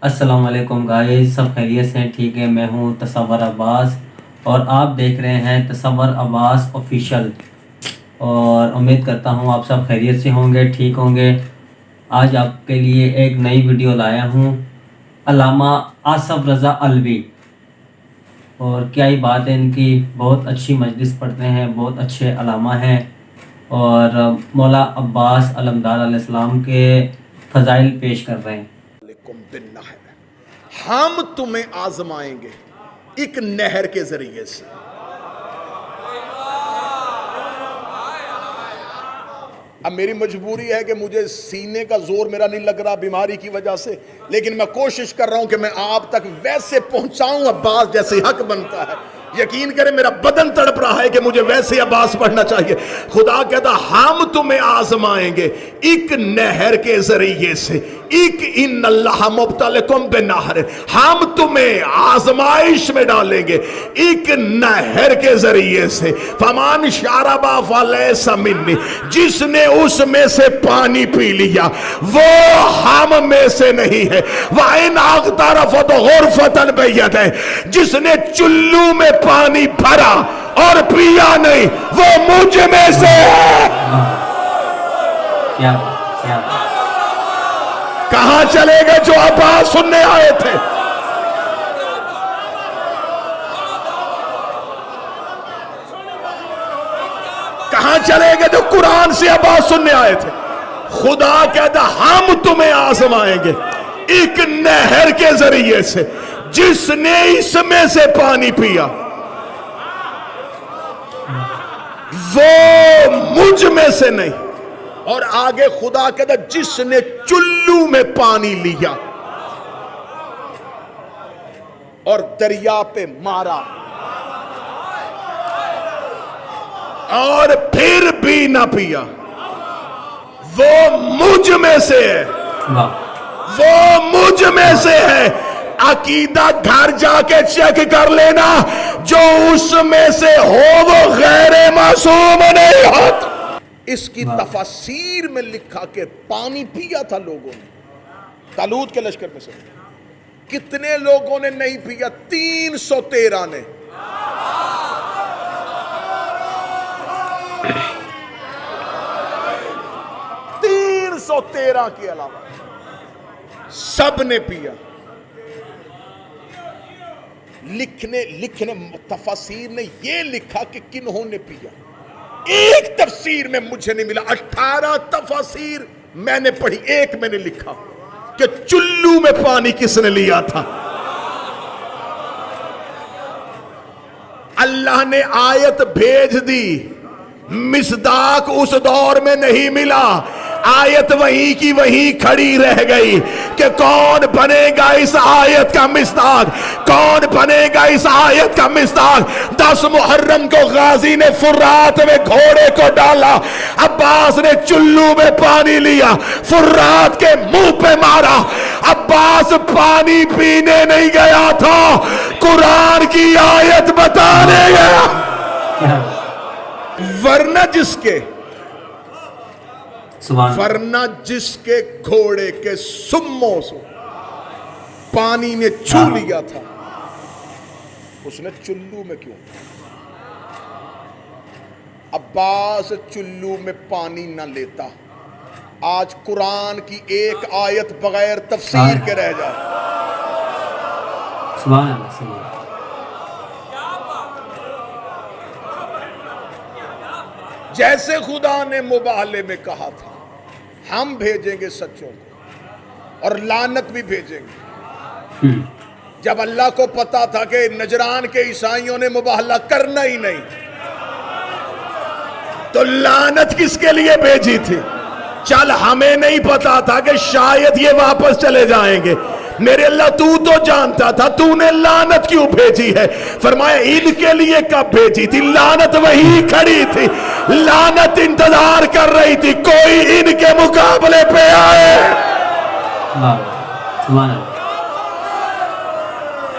अस्सलाम वालेकुम गाइस, सब खैरियत से हैं? ठीक है, मैं हूं तसव्वुर अब्बास और आप देख रहे हैं तसव्वुर अब्बास ऑफिशियल। और उम्मीद करता हूं आप सब खैरियत से होंगे, ठीक होंगे। आज आपके लिए एक नई वीडियो लाया हूं, अल्लामा आसफ़ रज़ा अलवी। और क्या ही बात है, इनकी बहुत अच्छी मजलिस पढ़ते हैं, बहुत अच्छे अल्लामा हैं और मौला अब्बास अलमदार अलैहिस्सलाम के फ़ज़ाइल पेश कर रहे हैं। हम तुम्हें आजमाएंगे एक नहर के जरिए से। अब मेरी मजबूरी है कि मुझे सीने का जोर मेरा नहीं लग रहा बीमारी की वजह से, लेकिन मैं कोशिश कर रहा हूं कि मैं आप तक वैसे पहुंचाऊं अब्बास जैसे हक बनता है। यकीन करें मेरा बदन तड़प रहा है कि मुझे वैसे अब्बास पढ़ना चाहिए। खुदा कहता हम तुम्हें आजमाएंगे एक नहर के जरिए से, एक इन्नल्लाह मुब्तलिकुम बिन्नहर, हम तुम्हें आजमाइश में डालेंगे एक नहर के जरिए से। फमान शारबा फलैसा मिन्नी, जिसने उसमें से पानी पी लिया वो हम में से नहीं है। वाइन अगतरफत गुरफतन बियदिही, जिसने चुल्लू में पानी भरा और पिया नहीं वो मुझ में से है। क्या कहां चले गए जो आवाज सुनने आए थे? कहां चले गए जो कुरान से आवाज सुनने आए थे? खुदा कहता हम तुम्हें आजमाएंगे एक नहर के जरिए से, जिसने इसमें से पानी पिया वो मुझ में से नहीं। और आगे खुदा कहता जिसने चुल्लू में पानी लिया और दरिया पे मारा और फिर भी ना पिया वो मुझ में से है। वो मुझ में से है। अकीदा घर जाके चेक कर लेना, जो उसमें से हो वो गैर मासूम नहीं होता। इसकी तफसीर में लिखा कि पानी पिया था लोगों ने तालूत के लश्कर में से। कितने लोगों ने नहीं पिया? 313 ने। तेरह के अलावा सब ने पिया। लिखने तफसीर ने यह लिखा कि किन्होंने पिया। एक तफसीर में मुझे नहीं मिला। 18 तफसीर मैंने पढ़ी, एक मैंने लिखा कि चुल्लू में पानी किसने लिया था। अल्लाह ने आयत भेज दी, मिसदाक उस दौर में नहीं मिला। आयत वहीं की वहीं खड़ी रह गई कि कौन बनेगा इस आयत का मिसदाक, कौन बनेगा इस आयत का मिसदाक। 10 मुहर्रम को गाजी ने फुर्रात में घोड़े को डाला, अब्बास ने चुल्लू में पानी लिया, फुर्रात के मुंह पे मारा। अब्बास पानी पीने नहीं गया था, कुरान की आयत बताने गया। वरना जिसके घोड़े के सुम्मों से पानी ने छू लिया था उसने चुल्लू में क्यों? अब्बास चुल्लू में पानी न लेता, आज कुरान की एक आयत बगैर तफसीर के रह जाए। सुभान अल्लाह। जैसे खुदा ने मुबाले में कहा था हम भेजेंगे सच्चों को और लानत भी भेजेंगे। जब अल्लाह को पता था कि नजरान के ईसाइयों ने मुबाहला करना ही नहीं, तो लानत किसके लिए भेजी थी? चल हमें नहीं पता था कि शायद ये वापस चले जाएंगे। मेरे अल्लाह तू तो जानता था, तूने लानत क्यों भेजी है? फरमाया इनके लिए कब भेजी थी? लानत वही खड़ी थी, लानत इंतजार कर रही थी कोई इनके मुकाबले पे आए।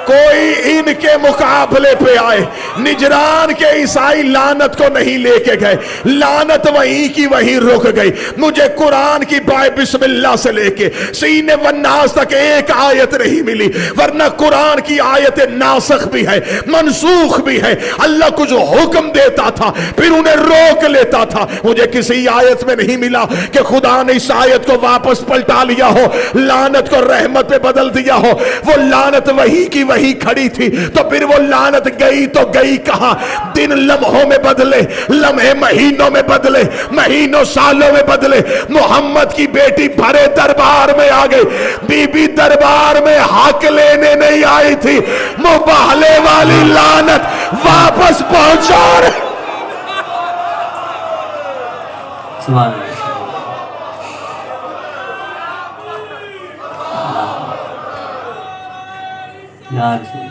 कोई इनके मुकाबले पे आए। निजरान के ईसाई लानत को नहीं लेके गए, लानत वहीं की वहीं रुक गई। मुझे कुरान की बाय बिस्मिल्लाह से लेके सीने वन्नास तक एक आयत नहीं मिली, वरना कुरान की आयत नासख भी है, मनसूख भी है। अल्लाह कुछ हुक्म देता था फिर उन्हें रोक लेता था। मुझे किसी आयत में नहीं मिला कि खुदा ने इस आयत को वापस पलटा लिया हो, लानत को रहमत पे बदल दिया हो। वो लानत वही की वही खड़ी थी, तो फिर वो लानत गई तो गई कहां? दिन लम्हों में बदले, लम्हे महीनों में बदले, महीनों सालों में बदले। मोहम्मद की बेटी भरे दरबार में आ गई। बीबी दरबार में हक लेने नहीं आई थी, मुबाहले वाली लानत वापस पहुंचा रही। सुभान अल्लाह। या रसूल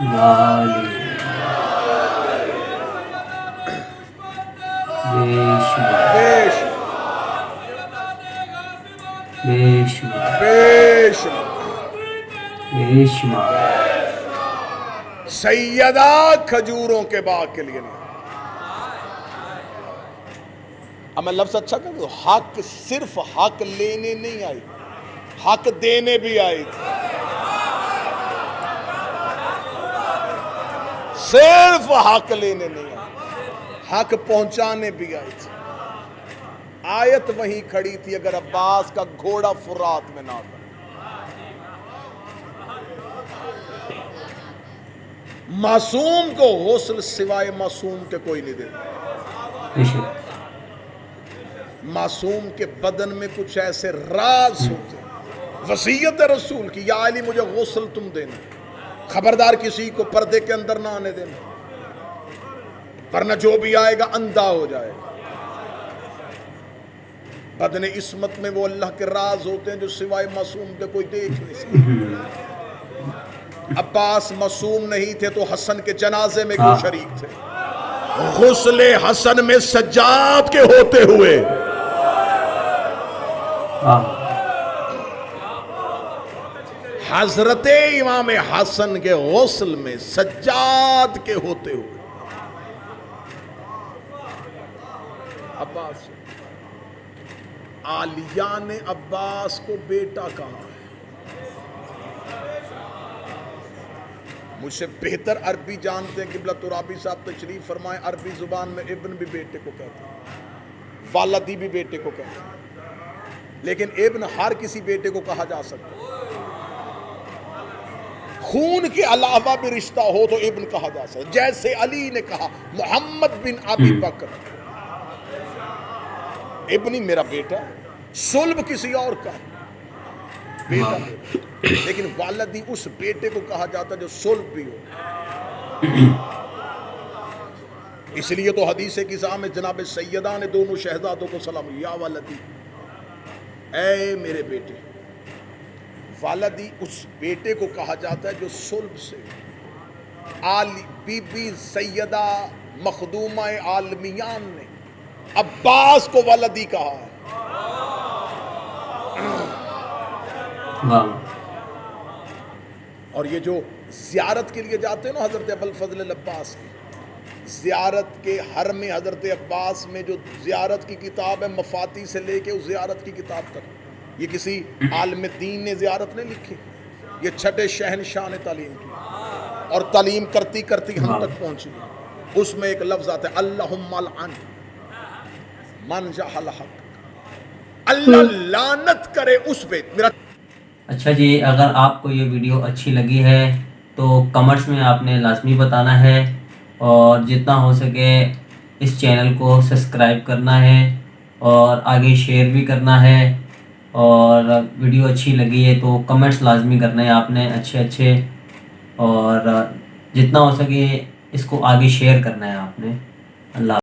या अली बेशुमार बेशुमार सैयदा खजूरों के बाग के लिए नहीं। अब मैं लफ्ज अच्छा कर दूं, हक सिर्फ हक लेने नहीं आई, हक देने भी आई थी। सिर्फ हक लेने नहीं आई, हक पहुंचाने भी आई थी। आयत वहीं खड़ी थी अगर अब्बास का घोड़ा फुरात में ना था। मासूम को गौसल सिवाय मासूम के कोई नहीं देता। मासूम के बदन में कुछ ऐसे राज होते, वसीयत है रसूल की, या अली मुझे गौसल तुम देना, खबरदार किसी को पर्दे के अंदर ना आने देना, वरना जो भी आएगा अंधा हो जाएगा। बदन इस्मत में वो अल्लाह के राज होते हैं जो सिवाय मासूम के कोई देख नहीं सकता। अब्बास मासूम नहीं थे तो हसन के जनाजे में क्यों शरीक थे? गुस्ले हसन में सज्जाद के होते हुए हजरत इमाम हसन के गुस्ल में सज्जाद के होते हुए अब्बास, आलिया ने अब्बास को बेटा कहा है। मुझसे बेहतर अरबी जानते हैं किबला तुराबी साहब तशरीफ फरमाए, अरबी जुबान में इब्न भी बेटे को कहते हैं, वालदी भी बेटे को कहते हैं, लेकिन इब्न हर किसी बेटे को कहा जा सकता है। खून के अलावा भी रिश्ता हो तो इब्न कहा जा सकता है। जैसे अली ने कहा मोहम्मद बिन अबी बकर, इब्नी मेरा बेटा, सुल्ब किसी और का बेटा, लेकिन वालदी उस बेटे को कहा जाता जो सुल्ब भी हो। इसलिए तो हदीस किसा में जनाब सैयदा ने दोनों शहजादों को सलाम, या वालदी, ऐ मेरे बेटे। वालदी उस बेटे को कहा जाता है जो सुल्ब से। आली बीबी सैयदा मखदूमा आलमियान ने अब्बास को वालदी कहा है। और ये जो ज़ियारत के लिए जाते हैं ना हज़रत अबुल फज़ल अब्बास की, ज़ियारत के हर में हज़रत अब्बास में जो ज़ियारत की किताब है, मफाती से लेके उस ज़ियारत की किताब तक, ये किसी आलिम दीन ने ज़ियारत नहीं लिखी, ये छठे शहनशाह ने तालीम की, और तालीम करती करती हम तक पहुंची। उसमें एक लफ्ज़ आता है अल्लाहुम्मा लअन मन जहल हक, अल्लाह लानत करे उस पे। मेरा अच्छा जी, अगर आपको ये वीडियो अच्छी लगी है तो कमेंट्स में आपने लाजमी बताना है, और जितना हो सके इस चैनल को सब्सक्राइब करना है और आगे शेयर भी करना है। और वीडियो अच्छी लगी है तो कमेंट्स लाजमी करना है आपने अच्छे अच्छे, और जितना हो सके इसको आगे शेयर करना है आपने। अल्लाह।